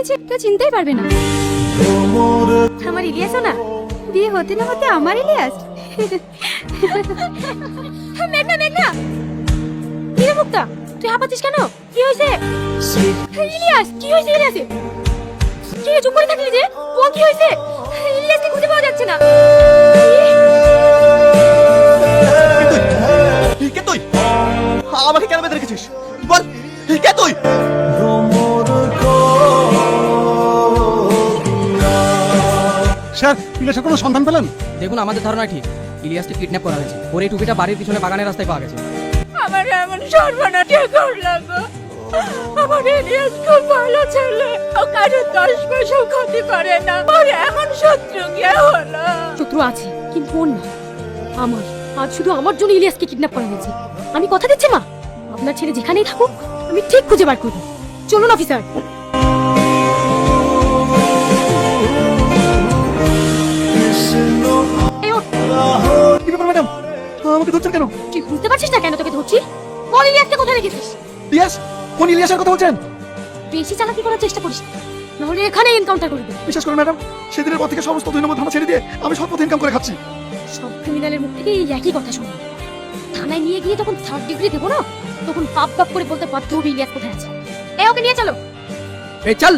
দিয়েছে কেউ চিনতেই পারবে না। আমার ইলিয়াসও না, বিয়ে হতে না হতে আমার ইলিয়াস। মেঘনা মেঘনা, কি রে মুক্তা, তুই হাঁপাচ্ছিস কেন? কি হয়েছে? ইলিয়াস, কি হয়েছে ইলিয়াসে? কি চুপ করে থাকলি যে? ও কি হয়েছে? ইলিয়াসকে খুঁজে পাওয়া যাচ্ছে না। কে তুই? আমাকে কেন বেঁধে রেখেছিস? বল, কে তুই? স্যার, ইলিয়াসের কোনো সন্ধান পেলেন? দেখুন, আমাদের ধারণা ঠিক, ইলিয়াসকে কিডন্যাপ করা হয়েছে। ওর এই টুপিটা বাড়ির পিছনে বাগানের রাস্তায় পাওয়া গেছে। আমার এমন সর্বনাশ করলাম গো। আমার ইলিয়াস খুব ভালো ছেলে, ও কারো 10 পয়সাও ক্ষতি করে না। ওর এমন শত্রু কে হলো? শত্রু আছে, কিন্তু ওর না, আমার। আজ শুধু আমার জন্য ইলিয়াসকে কিডন্যাপ করা হয়েছে। আমি কথা দিচ্ছি মা, আপনার ছেলে যেখানেই থাকুক আমি ঠিক খুঁজে বার করব। চলুন অফিসার। এই ওঠ। কি ব্যাপার ম্যাডাম, আমাকে ধরছেন কেন? তুই বুঝতে পারছিস না কেন তোকে ধরছি? বল ইলিয়াসকে কোথায় রেখেছিস? ইলিয়াস? কোন ইলিয়াসের কথা বলছেন? বেশি চালাকি করার চেষ্টা করিস না, নাহলে এখানে এনকাউন্টার করে দেব। বিশ্বাস করুন ম্যাডাম, সেদিনের পর থেকে সমস্ত 2 নম্বর থানা ছেড়ে দিয়ে আমি সৎ পথে ইনকাম করে খাচ্ছি। সব ক্রিমিনালের মুখ থেকে এই একই কথা শুনবো। থানায় নিয়ে গিয়ে যখন 3rd ডিগ্রি দেবো না, তখন পাপ পাপ করে বলতে বাধ্য হবে ইলিয়াস কোথায় আছে। এই ওকে নিয়ে চলো। এই চল।